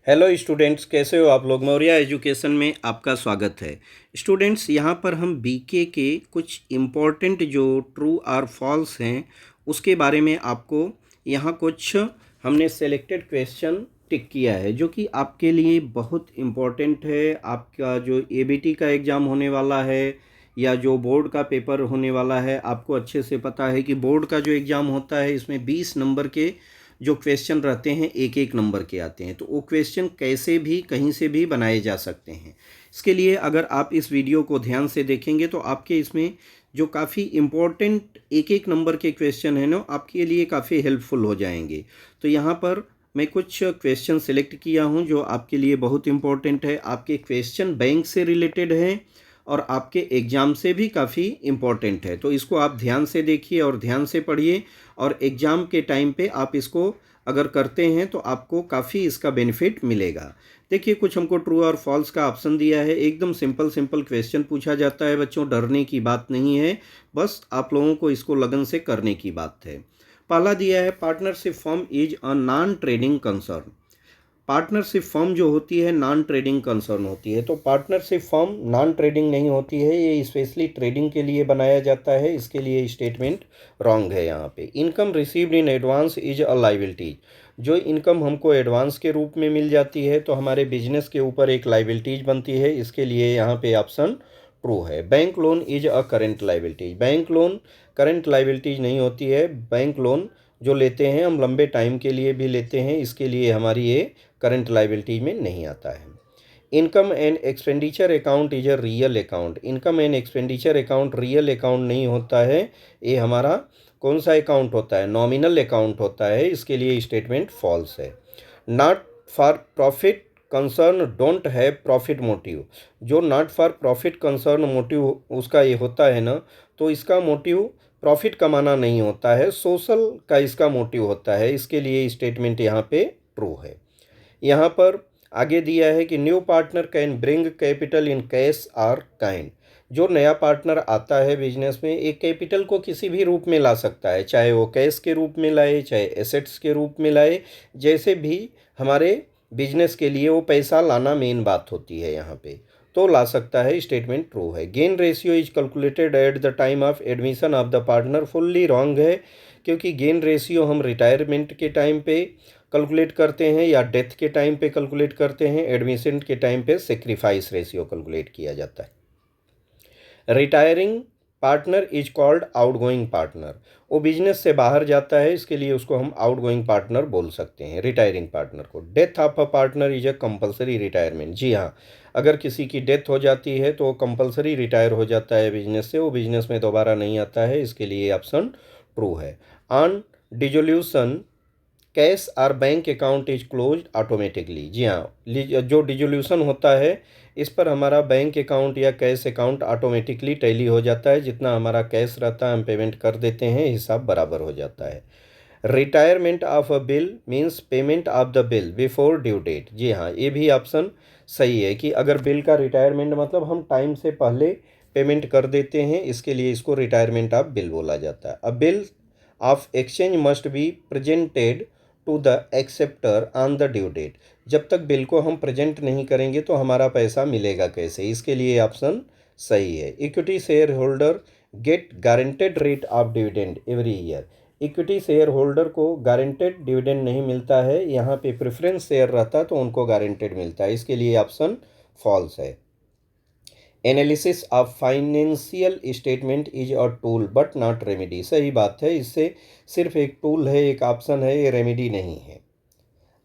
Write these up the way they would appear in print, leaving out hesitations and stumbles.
Hello students, कैसे हो आप लोग। मौर्या एजुकेशन में आपका स्वागत है। स्टूडेंट्स, यहाँ पर हम बीके के कुछ इम्पोर्टेंट जो ट्रू और फॉल्स हैं उसके बारे में आपको यहाँ कुछ हमने सेलेक्टेड क्वेश्चन टिक किया है जो कि आपके लिए बहुत इम्पोर्टेंट है। आपका जो एबीटी का एग्ज़ाम होने वाला है या जो बोर्ड का पेपर होने वाला है, आपको अच्छे से पता है कि बोर्ड का जो एग्ज़ाम होता है इसमें 20 नंबर के जो क्वेश्चन रहते हैं एक एक नंबर के आते हैं। तो वो क्वेश्चन कैसे भी कहीं से भी बनाए जा सकते हैं। इसके लिए अगर आप इस वीडियो को ध्यान से देखेंगे तो आपके इसमें जो काफ़ी इम्पोर्टेंट एक एक नंबर के क्वेश्चन हैं ना, आपके लिए काफ़ी हेल्पफुल हो जाएंगे। तो यहाँ पर मैं कुछ क्वेश्चन सिलेक्ट किया हूँ जो आपके लिए बहुत इम्पोर्टेंट है। आपके क्वेश्चन बैंक से रिलेटेड हैं और आपके एग्ज़ाम से भी काफ़ी इम्पोर्टेंट है। तो इसको आप ध्यान से देखिए और ध्यान से पढ़िए, और एग्ज़ाम के टाइम पे आप इसको अगर करते हैं तो आपको काफ़ी इसका बेनिफिट मिलेगा। देखिए, कुछ हमको ट्रू और फॉल्स का ऑप्शन दिया है। एकदम सिंपल सिंपल क्वेश्चन पूछा जाता है बच्चों, डरने की बात नहीं है, बस आप लोगों को इसको लगन से करने की बात है। पहला दिया है, partnership firm is a non trading concern. Partnership firm जो होती है नॉन ट्रेडिंग कंसर्न होती है। तो पार्टनरशिप फर्म नॉन ट्रेडिंग नहीं होती है, ये स्पेशली ट्रेडिंग के लिए बनाया जाता है। इसके लिए स्टेटमेंट रॉन्ग है यहाँ पे। Income received in advance is a liability. जो इनकम हमको एडवांस के रूप में मिल जाती है तो हमारे बिजनेस के ऊपर एक लाइबिलिटीज बनती है। इसके लिए यहाँ पे ऑप्शन ट्रू है। Bank loan is a current liabilities. Bank loan current liabilities नहीं होती है। बैंक लोन जो लेते हैं हम लंबे टाइम के लिए भी लेते हैं, इसके लिए हमारी ये करंट लाइबिलिटी में नहीं आता है। Income and expenditure account is a real account. Income and expenditure account real account नहीं होता है। ये हमारा कौन सा अकाउंट होता है? नॉमिनल अकाउंट होता है। इसके लिए स्टेटमेंट फॉल्स है। Not for profit concern don't have profit motive. जो not for profit concern motive उसका ये होता है ना, तो इसका मोटिव प्रॉफिट कमाना नहीं होता है, सोशल का इसका मोटिव होता है। इसके लिए स्टेटमेंट यहाँ पे ट्रू है। यहाँ पर आगे दिया है कि new partner can bring capital in cash और काइंड। जो नया पार्टनर आता है बिजनेस में, एक कैपिटल को किसी भी रूप में ला सकता है, चाहे वो कैश के रूप में लाए चाहे एसेट्स के रूप में लाए, जैसे भी हमारे बिजनेस के लिए वो पैसा लाना मेन बात होती है यहाँ पे, तो ला सकता है। स्टेटमेंट ट्रू है। Gain ratio is calculated at the time of admission of the partner. Fully wrong है, क्योंकि गेन रेशियो हम रिटायरमेंट के टाइम पे कैलकुलेट करते हैं या डेथ के टाइम पे कैलकुलेट करते हैं। एडमिशन के टाइम पे सेक्रीफाइस रेशियो कैलकुलेट किया जाता है। Retiring partner is called outgoing partner. वो बिजनेस से बाहर जाता है, इसके लिए उसको हम आउटगोइंग पार्टनर बोल सकते हैं, रिटायरिंग पार्टनर को। Death of a partner is a compulsory retirement. जी हाँ, अगर किसी की डेथ हो जाती है तो वो कंपलसरी रिटायर हो जाता है बिजनेस से, वो बिजनेस में दोबारा नहीं आता है। इसके लिए ऑप्शन ट्रू है। ऑन डिजोल्यूशन कैश और bank account is close automatically. जी हाँ, जो डिजोल्यूशन होता है इस पर हमारा बैंक अकाउंट या कैश अकाउंट ऑटोमेटिकली टैली हो जाता है। जितना हमारा कैश रहता है हम पेमेंट कर देते हैं, हिसाब बराबर हो जाता है। Retirement of a bill means payment of the bill before due date. जी हाँ, ये भी ऑप्शन सही है कि अगर बिल का रिटायरमेंट मतलब हम टाइम से पहले पेमेंट कर देते हैं, इसके लिए इसको रिटायरमेंट ऑफ बिल बोला जाता है। A bill of exchange must be presented to the acceptor on the due date. जब तक बिल को हम प्रेजेंट नहीं करेंगे तो हमारा पैसा मिलेगा कैसे? इसके लिए ऑप्शन सही है। Equity share holder get guaranteed rate of dividend every year. Equity share holder को गारंटेड डिविडेंड नहीं मिलता है, यहाँ पे प्रेफरेंस शेयर रहता तो उनको गारंटेड मिलता है। इसके लिए ऑप्शन फॉल्स है। Analysis of financial statement is a tool but not remedy. सही बात है, इससे सिर्फ एक टूल है, एक ऑप्शन है, ये रेमेडी नहीं है।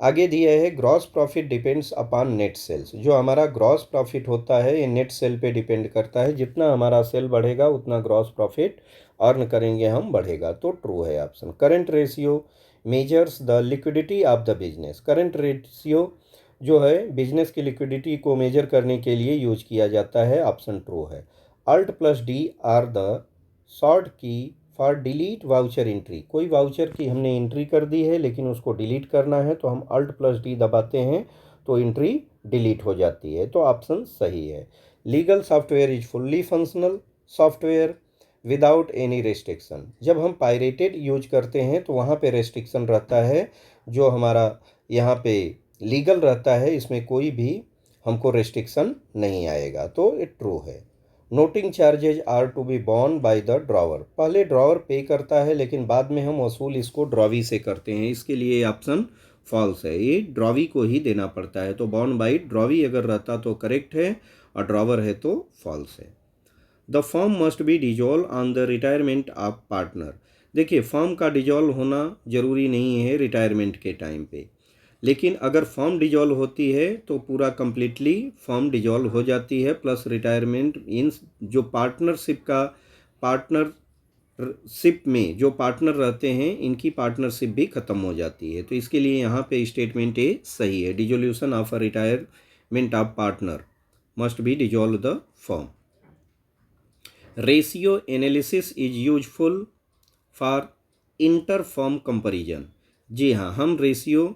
आगे दिया है, gross profit depends upon net sales. जो हमारा ग्रॉस प्रॉफिट होता है ये नेट सेल पे डिपेंड करता है। जितना हमारा सेल बढ़ेगा उतना ग्रॉस प्रॉफिट अर्न करेंगे हम, बढ़ेगा। तो ट्रू है option. Current ratio measures the liquidity of the business. Current ratio जो है बिजनेस की लिक्विडिटी को मेजर करने के लिए यूज किया जाता है। ऑप्शन ट्रू है। Alt plus D are the short key for delete voucher entry. कोई वाउचर की हमने एंट्री कर दी है लेकिन उसको डिलीट करना है तो हम अल्ट प्लस डी दबाते हैं तो एंट्री डिलीट हो जाती है। तो ऑप्शन सही है। Legal software is fully functional software without any restriction. जब हम पायरेटेड यूज करते हैं तो वहाँ पे रेस्ट्रिक्शन रहता है। जो हमारा यहाँ पे लीगल रहता है, इसमें कोई भी हमको रेस्ट्रिक्शन नहीं आएगा, तो ये ट्रू है। Noting charges are to be borne by the drawer, पहले ड्रॉवर पे करता है लेकिन बाद में हम वसूल इसको ड्रॉवी से करते हैं, इसके लिए ऑप्शन फॉल्स है, ये ड्रॉवी को ही देना पड़ता है। तो बॉर्न बाय ड्रॉवी अगर रहता तो करेक्ट है और ड्रॉवर है तो फॉल्स है। The firm must be dissolve on the retirement of partner, देखिए फर्म का डिजॉल्व होना ज़रूरी नहीं है रिटायरमेंट के टाइम पे, लेकिन अगर फर्म डिजॉल्व होती है तो पूरा कंप्लीटली फर्म डिजॉल्व हो जाती है, प्लस रिटायरमेंट मीन्स जो पार्टनरशिप में जो पार्टनर रहते हैं इनकी पार्टनरशिप भी ख़त्म हो जाती है। तो इसके लिए यहाँ पे स्टेटमेंट ए सही है, dissolution of a retirement of partner must be dissolve the firm. Ratio analysis is useful for inter firm comparison, जी हाँ, हम रेशियो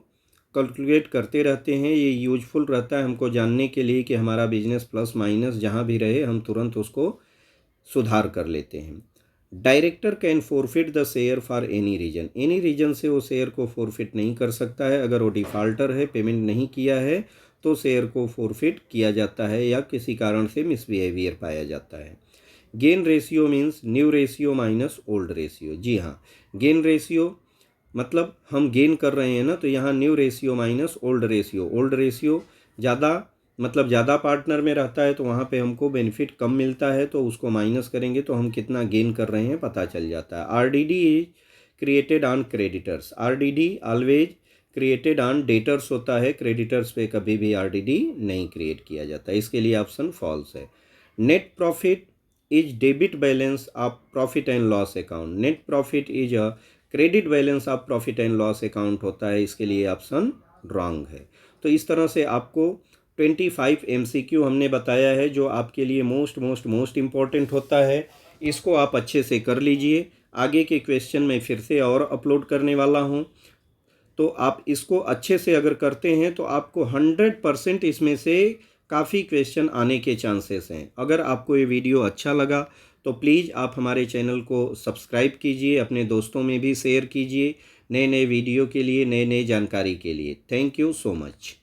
कैलकुलेट करते रहते हैं, ये यूजफुल रहता है हमको जानने के लिए कि हमारा बिजनेस प्लस माइनस जहाँ भी रहे हम तुरंत उसको सुधार कर लेते हैं। Director can forfeit the share for any reason से वो शेयर को फोरफिट नहीं कर सकता है, अगर वो डिफ़ॉल्टर है, पेमेंट नहीं किया है तो शेयर को फोरफिट किया जाता है या किसी कारण से मिसबिहेवियर पाया जाता है। Gain ratio means new ratio minus old ratio, जी हाँ, गेन रेशियो मतलब हम गेन कर रहे हैं ना, तो यहाँ new ratio minus old ratio ज़्यादा मतलब ज़्यादा पार्टनर में रहता है तो वहाँ पे हमको बेनिफिट कम मिलता है, तो उसको माइनस करेंगे तो हम कितना गेन कर रहे हैं पता चल जाता है। RDD is created on creditors, RDD always created on debtors होता है, क्रेडिटर्स पे कभी भी आरडीडी नहीं क्रिएट किया जाता, इसके लिए ऑप्शन फॉल्स है। Net profit is debit balance of profit and loss account, net profit is a credit balance of profit and loss account होता है, इसके लिए ऑप्शन रॉन्ग है। तो इस तरह से आपको 25 MCQ हमने बताया है जो आपके लिए मोस्ट इम्पॉर्टेंट होता है, इसको आप अच्छे से कर लीजिए। आगे के क्वेश्चन मैं फिर से और अपलोड करने वाला हूँ, तो आप इसको अच्छे से अगर करते हैं तो आपको 100% इसमें से काफ़ी क्वेश्चन आने के चांसेस हैं। अगर आपको ये वीडियो अच्छा लगा तो प्लीज़ आप हमारे चैनल को सब्सक्राइब कीजिए, अपने दोस्तों में भी शेयर कीजिए, नए नए वीडियो के लिए, नए नए जानकारी के लिए। Thank you so much.